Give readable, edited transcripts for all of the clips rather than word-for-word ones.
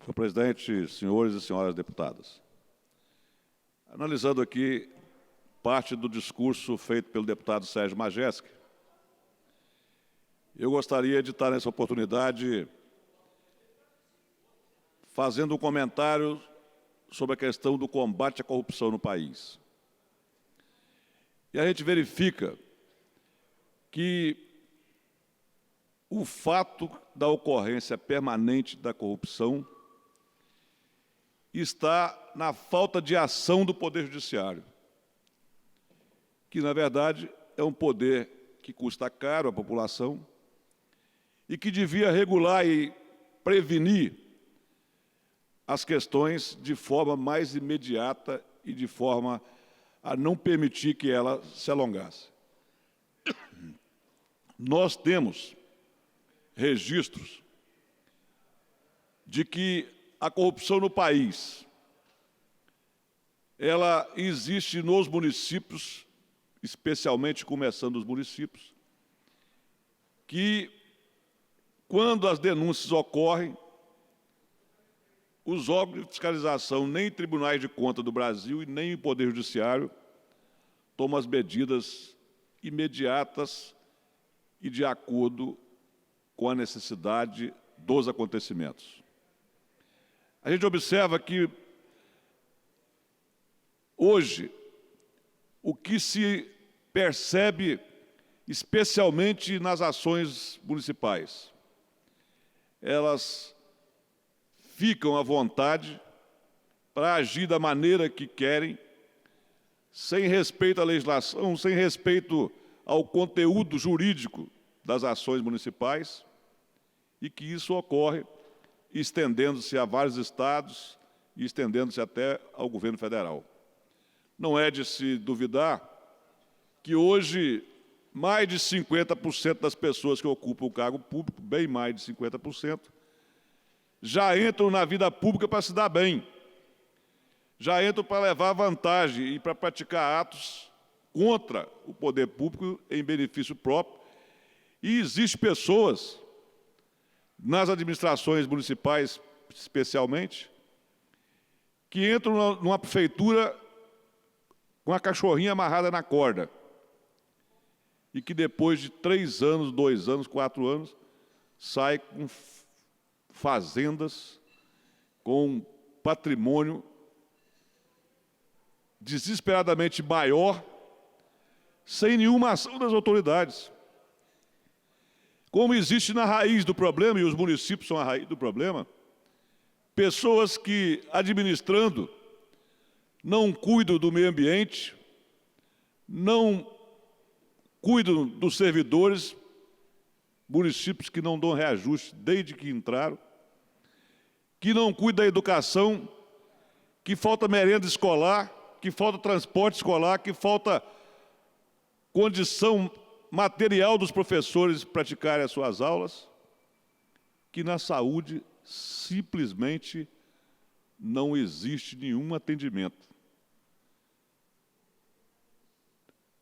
Senhor presidente, senhores e senhoras deputadas, analisando aqui parte do discurso feito pelo deputado Sérgio Majestic, eu gostaria de estar nessa oportunidade fazendo um comentário sobre a questão do combate à corrupção no país. E a gente verifica que o fato da ocorrência permanente da corrupção está na falta de ação do Poder Judiciário, que, na verdade, é um poder que custa caro à população e que devia regular e prevenir as questões de forma mais imediata e de forma a não permitir que ela se alongasse. Nós temos registros de que a corrupção no país, ela existe nos municípios, especialmente começando os municípios, que, quando as denúncias ocorrem, os órgãos de fiscalização, nem tribunais de contas do Brasil e nem o Poder Judiciário, tomam as medidas imediatas e de acordo com a necessidade dos acontecimentos. A gente observa que, hoje, o que se percebe, especialmente nas ações municipais, elas ficam à vontade para agir da maneira que querem, sem respeito à legislação, sem respeito ao conteúdo jurídico das ações municipais, e que isso ocorre estendendo-se a vários estados e estendendo-se até ao governo federal. Não é de se duvidar que hoje mais de 50% das pessoas que ocupam o cargo público, bem mais de 50%, já entram na vida pública para se dar bem, já entram para levar vantagem e para praticar atos contra o poder público em benefício próprio. E existem pessoas, nas administrações municipais especialmente, que entram numa prefeitura com a cachorrinha amarrada na corda e que depois de 3 anos, 2 anos, 4 anos, sai com fazendas, com patrimônio desesperadamente maior, sem nenhuma ação das autoridades. Como existe na raiz do problema, e os municípios são a raiz do problema, pessoas que, administrando, não cuidam do meio ambiente, não cuidam dos servidores, municípios que não dão reajuste desde que entraram, que não cuidam da educação, que falta merenda escolar, que falta transporte escolar, que falta condição material dos professores praticarem as suas aulas, que na saúde simplesmente não existe nenhum atendimento.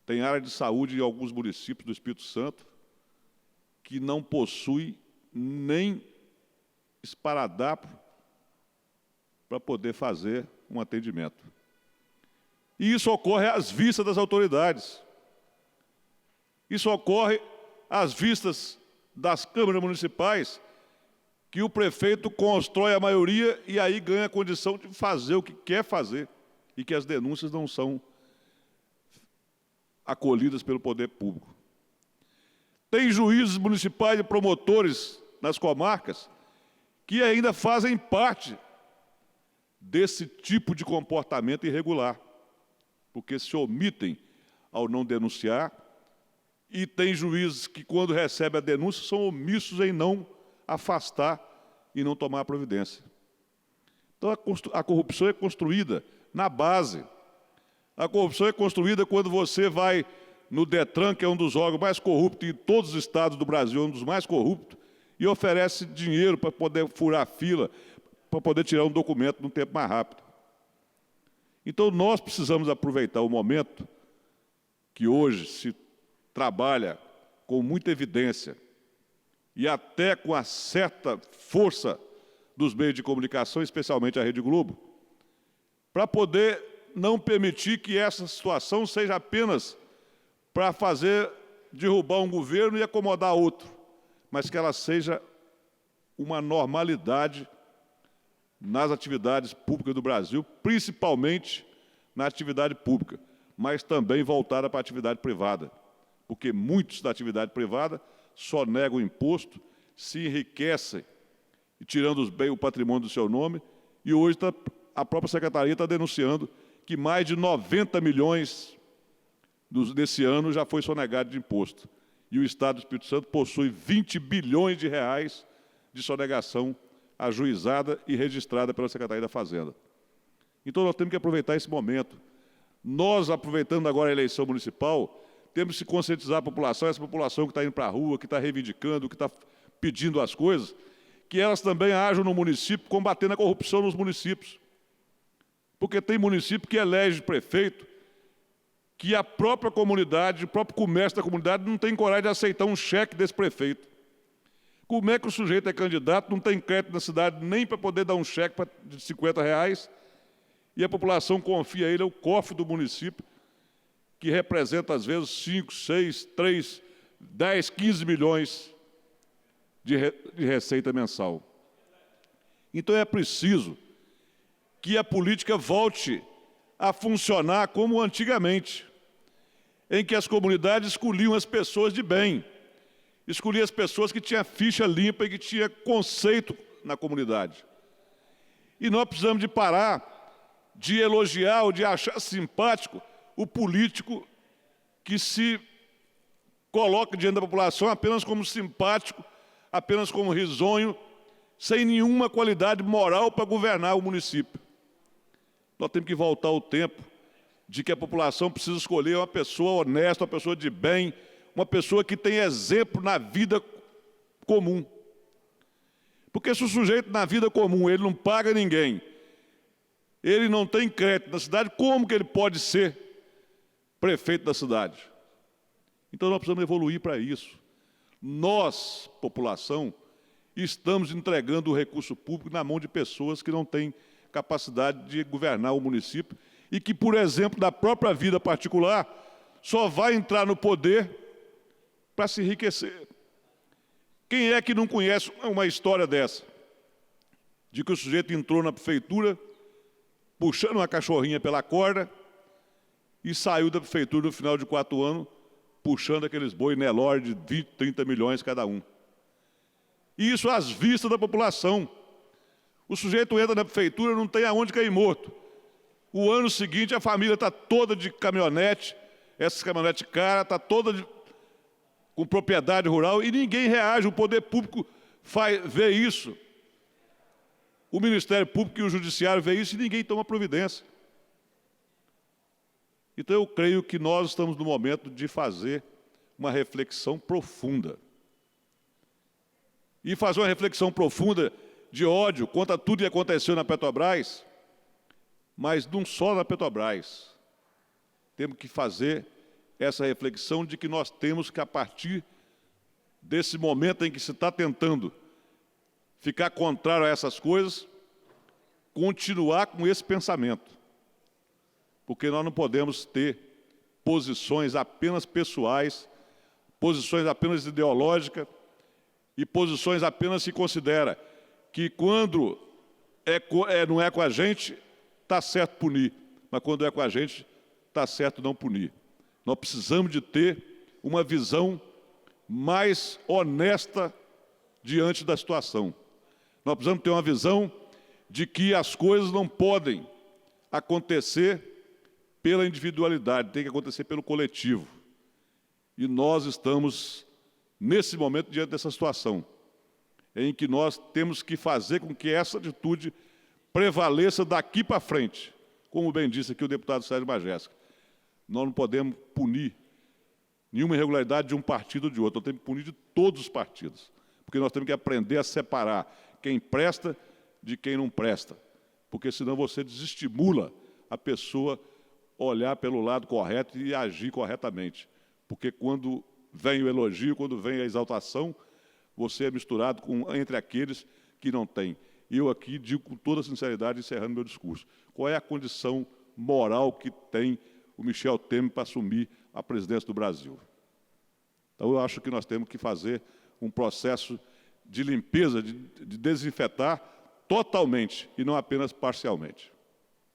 Tem área de saúde em alguns municípios do Espírito Santo que não possui nem esparadrapo para poder fazer um atendimento. E isso ocorre às vistas das autoridades. Isso ocorre às vistas das câmaras municipais, que o prefeito constrói a maioria e aí ganha a condição de fazer o que quer fazer e que as denúncias não são acolhidas pelo poder público. Tem juízes municipais e promotores nas comarcas que ainda fazem parte desse tipo de comportamento irregular, porque se omitem ao não denunciar, e tem juízes que, quando recebem a denúncia, são omissos em não afastar e não tomar providência. Então, a corrupção é construída na base. A corrupção é construída quando você vai no DETRAN, que é um dos órgãos mais corruptos de todos os estados do Brasil, um dos mais corruptos, e oferece dinheiro para poder furar a fila, para poder tirar um documento num tempo mais rápido. Então, nós precisamos aproveitar o momento que hoje se trabalha com muita evidência e até com a certa força dos meios de comunicação, especialmente a Rede Globo, para poder não permitir que essa situação seja apenas para fazer derrubar um governo e acomodar outro, mas que ela seja uma normalidade nas atividades públicas do Brasil, principalmente na atividade pública, mas também voltada para a atividade privada, porque muitos da atividade privada só negam imposto, se enriquecem, tirando os bens, o patrimônio do seu nome, e hoje a própria Secretaria está denunciando que mais de 90 milhões desse ano já foi sonegado de imposto. E o Estado do Espírito Santo possui 20 bilhões de reais de sonegação ajuizada e registrada pela Secretaria da Fazenda. Então, nós temos que aproveitar esse momento. Nós, aproveitando agora a eleição municipal, temos que conscientizar a população, essa população que está indo para a rua, que está reivindicando, que está pedindo as coisas, que elas também ajam no município, combatendo a corrupção nos municípios. Porque tem município que elege prefeito, que a própria comunidade, o próprio comércio da comunidade não tem coragem de aceitar um cheque desse prefeito. Como é que o sujeito é candidato, não tem crédito na cidade nem para poder dar um cheque de R$50, e a população confia a ele, é o cofre do município, que representa, às vezes, 5, 6, 3, 10, 15 milhões de receita mensal. Então, é preciso que a política volte a funcionar como antigamente, em que as comunidades escolhiam as pessoas de bem, escolhiam as pessoas que tinham ficha limpa e que tinham conceito na comunidade. E nós precisamos de parar de elogiar ou de achar simpático o político que se coloca diante da população apenas como simpático, apenas como risonho, sem nenhuma qualidade moral para governar o município. Nós temos que voltar ao tempo de que a população precisa escolher uma pessoa honesta, uma pessoa de bem, uma pessoa que tem exemplo na vida comum. Porque se o sujeito na vida comum ele não paga ninguém, ele não tem crédito na cidade, como que ele pode ser prefeito da cidade? Então nós precisamos evoluir para isso. Nós, população, estamos entregando o recurso público na mão de pessoas que não têm capacidade de governar o município e que, por exemplo, da própria vida particular, só vai entrar no poder para se enriquecer. Quem é que não conhece uma história dessa? De que o sujeito entrou na prefeitura, puxando uma cachorrinha pela corda, e saiu da prefeitura no final de 4 anos, puxando aqueles boi Nelore de 20, 30 milhões cada um. E isso às vistas da população. O sujeito entra na prefeitura, não tem aonde cair morto. O ano seguinte, a família está toda de caminhonete, essas caminhonetes caras, está toda com propriedade rural, e ninguém reage, o poder público vê isso. O Ministério Público e o Judiciário vê isso e ninguém toma providência. Então, eu creio que nós estamos no momento de fazer uma reflexão profunda. E fazer uma reflexão profunda de ódio contra tudo que aconteceu na Petrobras, mas não só na Petrobras. Temos que fazer essa reflexão de que nós temos que, a partir desse momento em que se está tentando ficar contrário a essas coisas, continuar com esse pensamento. Porque nós não podemos ter posições apenas pessoais, posições apenas ideológicas e posições apenas se considera que quando não é com a gente, está certo punir, mas quando é com a gente, está certo não punir. Nós precisamos de ter uma visão mais honesta diante da situação. Nós precisamos ter uma visão de que as coisas não podem acontecer pela individualidade, tem que acontecer pelo coletivo. E nós estamos, nesse momento, diante dessa situação, em que nós temos que fazer com que essa atitude prevaleça daqui para frente, como bem disse aqui o deputado Sérgio Majesco. Nós não podemos punir nenhuma irregularidade de um partido ou de outro, nós temos que punir de todos os partidos, porque nós temos que aprender a separar quem presta de quem não presta, porque senão você desestimula a pessoa olhar pelo lado correto e agir corretamente, porque quando vem o elogio, quando vem a exaltação, você é misturado entre aqueles que não têm. E eu aqui digo com toda sinceridade, encerrando meu discurso, qual é a condição moral que tem o Michel Temer para assumir a presidência do Brasil? Então, eu acho que nós temos que fazer um processo de limpeza, de desinfetar totalmente e não apenas parcialmente.